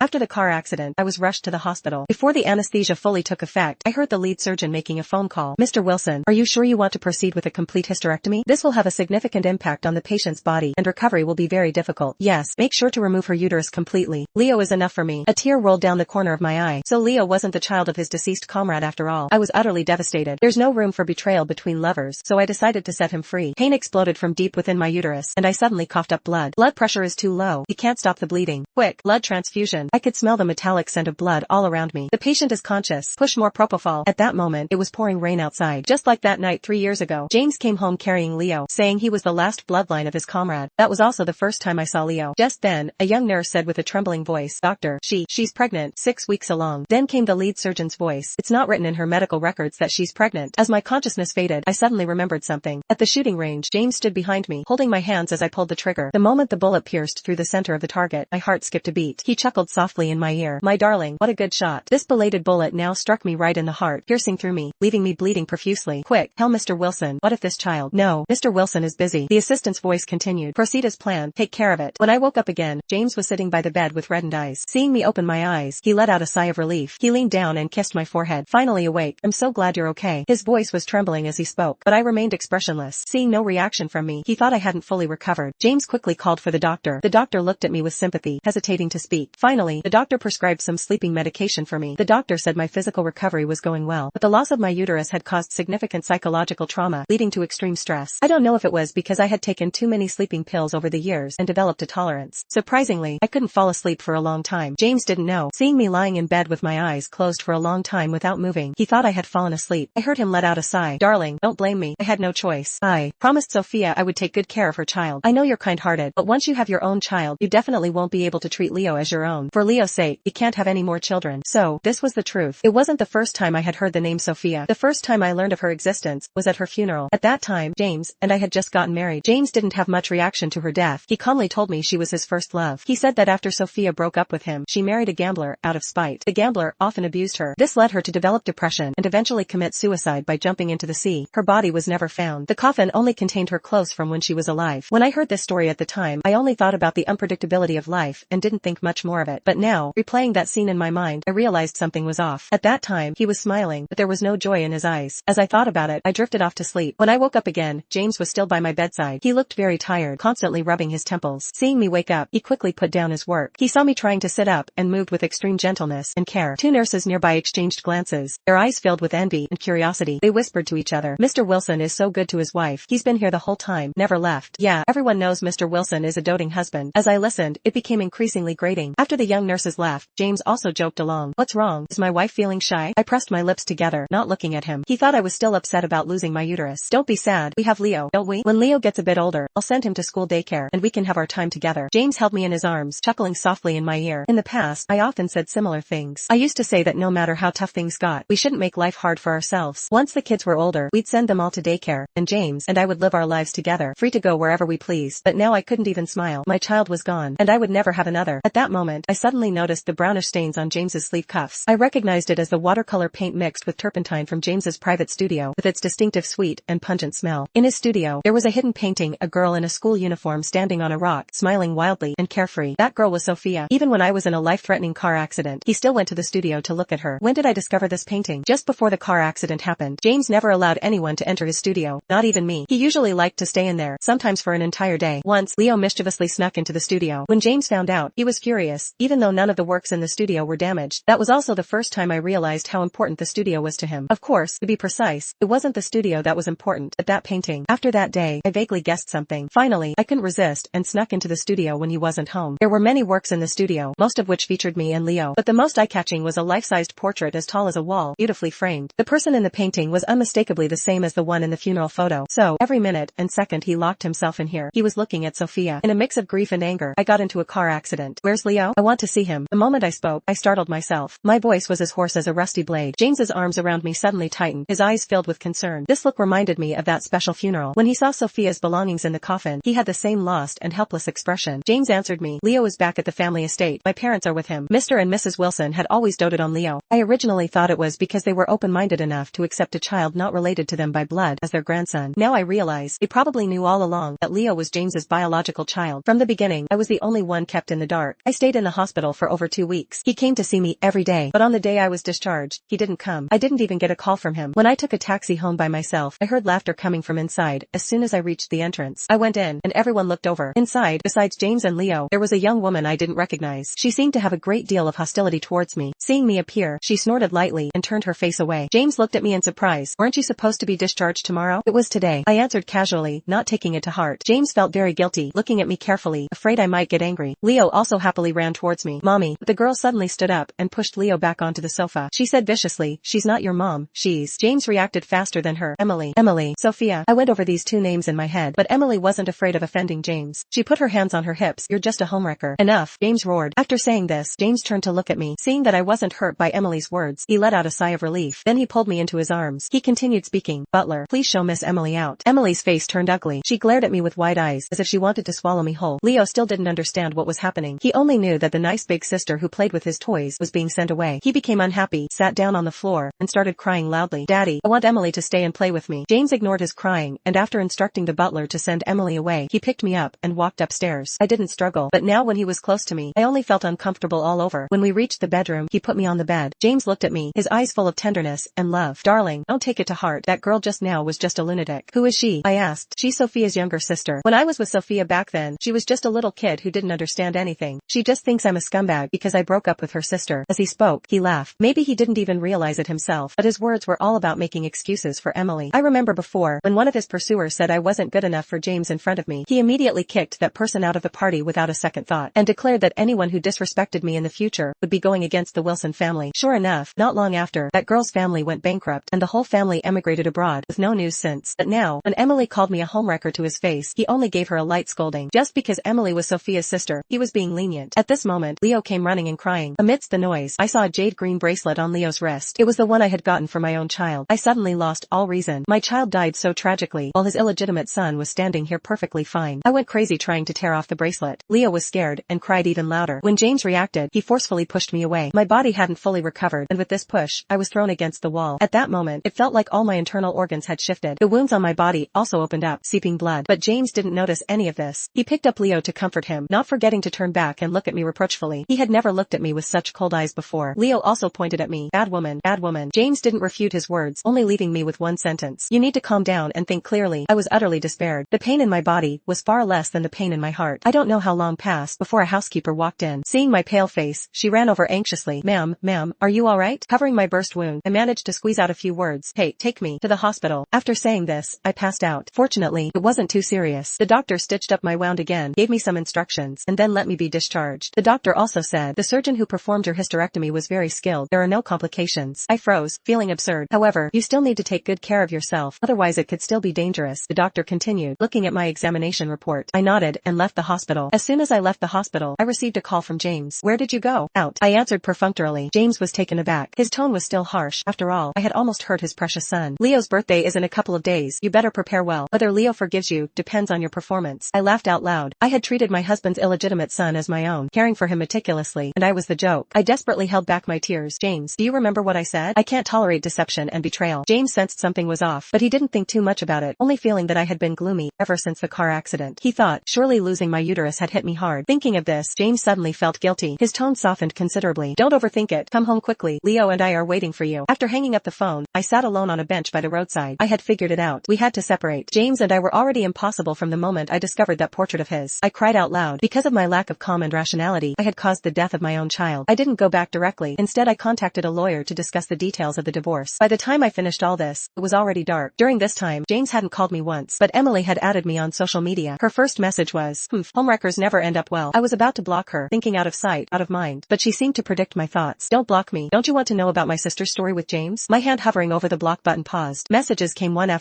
After the car accident, I was rushed to the hospital. Before the anesthesia fully took effect, I heard the lead surgeon making a phone call. "Mr. Wilson, are you sure you want to proceed with a complete hysterectomy? This will have a significant impact on the patient's body, and recovery will be very difficult. Yes, make sure to remove her uterus completely. Leo is enough for me." A tear rolled down the corner of my eye. So Leo wasn't the child of his deceased comrade after all. I was utterly devastated. There's no room for betrayal between lovers, so I decided to set him free. Pain exploded from deep within my uterus, and I suddenly coughed up blood. Blood pressure is too low. You can't stop the bleeding. Quick, blood transfusion. I could smell the metallic scent of blood all around me. The patient is conscious. Push more propofol. At that moment, it was pouring rain outside. Just like that night 3 years ago, James came home carrying Leo, saying he was the last bloodline of his comrade. That was also the first time I saw Leo. Just then, a young nurse said with a trembling voice, "Doctor, she's pregnant, 6 weeks along." Then came the lead surgeon's voice. "It's not written in her medical records that she's pregnant." As my consciousness faded, I suddenly remembered something. At the shooting range, James stood behind me, holding my hands as I pulled the trigger. The moment the bullet pierced through the center of the target, my heart skipped a beat. He chuckled softly in my ear. "My darling, what a good shot." This belated bullet now struck me right in the heart, piercing through me, leaving me bleeding profusely. "Quick, tell Mr. Wilson, what if this child—" "No, Mr. Wilson is busy." The assistant's voice continued. "Proceed as planned. Take care of it." When I woke up again, James was sitting by the bed with reddened eyes. Seeing me open my eyes, he let out a sigh of relief. He leaned down and kissed my forehead. "Finally awake. I'm so glad you're okay." His voice was trembling as he spoke, but I remained expressionless. Seeing no reaction from me, he thought I hadn't fully recovered. James quickly called for the doctor. The doctor looked at me with sympathy, hesitating to speak. Finally, the doctor prescribed some sleeping medication for me. The doctor said my physical recovery was going well, but the loss of my uterus had caused significant psychological trauma, leading to extreme stress. I don't know if it was because I had taken too many sleeping pills over the years and developed a tolerance. Surprisingly, I couldn't fall asleep for a long time. James didn't know. Seeing me lying in bed with my eyes closed for a long time without moving, he thought I had fallen asleep. I heard him let out a sigh. "Darling, don't blame me. I had no choice. I promised Sophia I would take good care of her child. I know you're kind-hearted, but once you have your own child, you definitely won't be able to treat Leo as your own. For Leo's sake, you can't have any more children." So, this was the truth. It wasn't the first time I had heard the name Sophia. The first time I learned of her existence was at her funeral. At that time, James and I had just gotten married. James didn't have much reaction to her death. He calmly told me she was his first love. He said that after Sophia broke up with him, she married a gambler out of spite. The gambler often abused her. This led her to develop depression and eventually commit suicide by jumping into the sea. Her body was never found. The coffin only contained her clothes from when she was alive. When I heard this story at the time, I only thought about the unpredictability of life and didn't think much more of it. But now, replaying that scene in my mind, I realized something was off. At that time, he was smiling, but there was no joy in his eyes. As I thought about it, I drifted off to sleep. When I woke up again, James was still by my bedside. He looked very tired, constantly rubbing his temples. Seeing me wake up, he quickly put down his work. He saw me trying to sit up and moved with extreme gentleness and care. 2 nurses nearby exchanged glances, their eyes filled with envy and curiosity. They whispered to each other, "Mr. Wilson is so good to his wife. He's been here the whole time, never left." Yeah, everyone knows Mr. Wilson is a doting husband. As I listened, it became increasingly grating. After the young nurses left, James also joked along. "What's wrong? Is my wife feeling shy?" I pressed my lips together, not looking at him. He thought I was still upset about losing my uterus. "Don't be sad. We have Leo, don't we? When Leo gets a bit older, I'll send him to school daycare, and we can have our time together." James held me in his arms, chuckling softly in my ear. In the past, I often said similar things. I used to say that no matter how tough things got, we shouldn't make life hard for ourselves. Once the kids were older, we'd send them all to daycare, and James and I would live our lives together, free to go wherever we pleased. But now I couldn't even smile. My child was gone, and I would never have another. At that moment, I suddenly noticed the brownish stains on James's sleeve cuffs. I recognized it as the watercolor paint mixed with turpentine from James's private studio, with its distinctive sweet and pungent smell. In his studio, there was a hidden painting, a girl in a school uniform standing on a rock, smiling wildly and carefree. That girl was Sophia. Even when I was in a life-threatening car accident, he still went to the studio to look at her. When did I discover this painting? Just before the car accident happened. James never allowed anyone to enter his studio, not even me. He usually liked to stay in there, sometimes for an entire day. Once, Leo mischievously snuck into the studio. When James found out, he was furious, even though none of the works in the studio were damaged. That was also the first time I realized how important the studio was to him. Of course, to be precise, it wasn't the studio that was important, but that painting. After that day, I vaguely guessed something. Finally, I couldn't resist and snuck into the studio when he wasn't home. There were many works in the studio, most of which featured me and Leo, but the most eye-catching was a life-sized portrait as tall as a wall, beautifully framed. The person in the painting was unmistakably the same as the one in the funeral photo. So, every minute and second he locked himself in here, he was looking at Sophia. In a mix of grief and anger, I got into a car accident. "Where's Leo? I want to see him." The moment I spoke, I startled myself. My voice was as hoarse as a rusty blade. James's arms around me suddenly tightened, his eyes filled with concern. This look reminded me of that special funeral. When he saw Sophia's belongings in the coffin, he had the same lost and helpless expression. James answered me. "Leo is back at the family estate. My parents are with him." Mr. and Mrs. Wilson had always doted on Leo. I originally thought it was because they were open-minded enough to accept a child not related to them by blood as their grandson. Now I realize, they probably knew all along that Leo was James's biological child. From the beginning, I was the only one kept in the dark. I stayed in the hospital hospital for over 2 weeks. He came to see me every day, but on the day I was discharged, he didn't come. I didn't even get a call from him. When I took a taxi home by myself, I heard laughter coming from inside. As soon as I reached the entrance, I went in, and everyone looked over. Inside, besides James and Leo, there was a young woman I didn't recognize. She seemed to have a great deal of hostility towards me. Seeing me appear, she snorted lightly and turned her face away. James looked at me in surprise. "Weren't you supposed to be discharged tomorrow?" "It was today," I answered casually, not taking it to heart. James felt very guilty, looking at me carefully, afraid I might get angry. Leo also happily ran towards me. "Mommy." But the girl suddenly stood up and pushed Leo back onto the sofa. She said viciously, "She's not your mom, she's..." James reacted faster than her. Emily, Sophia." I went over these two names in my head, but Emily wasn't afraid of offending James. She put her hands on her hips. "You're just a homewrecker." "Enough," James roared. After saying this, James turned to look at me. Seeing that I wasn't hurt by Emily's words, he let out a sigh of relief. Then he pulled me into his arms. He continued speaking. "Butler, please show Miss Emily out." Emily's face turned ugly. She glared at me with wide eyes, as if she wanted to swallow me whole. Leo still didn't understand what was happening. He only knew that the nice big sister who played with his toys was being sent away. He became unhappy, sat down on the floor, and started crying loudly. "Daddy, I want Emily to stay and play with me." James ignored his crying, and after instructing the butler to send Emily away, he picked me up and walked upstairs. I didn't struggle, but now when he was close to me, I only felt uncomfortable all over. When we reached the bedroom, he put me on the bed. James looked at me, his eyes full of tenderness and love. "Darling, don't take it to heart. That girl just now was just a lunatic." "Who is she?" I asked. "She's Sophia's younger sister. When I was with Sophia back then, she was just a little kid who didn't understand anything. She just thinks I'm a scumbag because I broke up with her sister." As he spoke, he laughed. Maybe he didn't even realize it himself, but his words were all about making excuses for Emily. I remember before, when one of his pursuers said I wasn't good enough for James in front of me, he immediately kicked that person out of the party without a second thought, and declared that anyone who disrespected me in the future would be going against the Wilson family. Sure enough, not long after, that girl's family went bankrupt, and the whole family emigrated abroad, with no news since. But now, when Emily called me a homewrecker to his face, he only gave her a light scolding. Just because Emily was Sophia's sister, he was being lenient. At this moment, Leo came running and crying. Amidst the noise, I saw a jade green bracelet on Leo's wrist. It was the one I had gotten for my own child. I suddenly lost all reason. My child died so tragically, while his illegitimate son was standing here perfectly fine. I went crazy trying to tear off the bracelet. Leo was scared and cried even louder. When James reacted, he forcefully pushed me away. My body hadn't fully recovered, and with this push, I was thrown against the wall. At that moment, it felt like all my internal organs had shifted. The wounds on my body also opened up, seeping blood. But James didn't notice any of this. He picked up Leo to comfort him, not forgetting to turn back and look at me reproachfully. He had never looked at me with such cold eyes before. Leo also pointed at me. "Bad woman, bad woman." James didn't refute his words, only leaving me with one sentence. "You need to calm down and think clearly." I was utterly despaired. The pain in my body was far less than the pain in my heart. I don't know how long passed before a housekeeper walked in. Seeing my pale face, she ran over anxiously. Ma'am, are you alright?" Covering my burst wound, I managed to squeeze out a few words. "Hey, take me to the hospital." After saying this, I passed out. Fortunately, it wasn't too serious. The doctor stitched up my wound again, gave me some instructions, and then let me be discharged. The doctor also said, "The surgeon who performed your hysterectomy was very skilled. There are no complications." I froze, feeling absurd. "However, you still need to take good care of yourself, otherwise it could still be dangerous," the doctor continued, looking at my examination report. I nodded and left the hospital. As soon as I left the hospital, I received a call from James. "Where did you go?" "Out," I answered perfunctorily. James was taken aback. His tone was still harsh. After all, I had almost hurt his precious son. "Leo's birthday is in a couple of days. You better prepare well. Whether Leo forgives you depends on your performance." I laughed out loud. I had treated my husband's illegitimate son as my own, caring for him meticulously, and I was the joke. I desperately held back my tears. "James, do you remember what I said? I can't tolerate deception and betrayal." James sensed something was off, but he didn't think too much about it, only feeling that I had been gloomy ever since the car accident. He thought, surely losing my uterus had hit me hard. Thinking of this, James suddenly felt guilty. His tone softened considerably. "Don't overthink it. Come home quickly. Leo and I are waiting for you." After hanging up the phone, I sat alone on a bench by the roadside. I had figured it out. We had to separate. James and I were already impossible from the moment I discovered that portrait of his. I cried out loud. Because of my lack of calm and rationality, I had caused the death of my own child. I didn't go back directly. Instead, I contacted a lawyer to discuss the details of the divorce. By the time I finished all this, it was already dark. During this time, James hadn't called me once, but Emily had added me on social media. Her first message was, homewreckers never end up well." I was about to block her, thinking out of sight, out of mind, but she seemed to predict my thoughts. "Don't block me. Don't you want to know about my sister's story with James?" My hand hovering over the block button paused. Messages came one after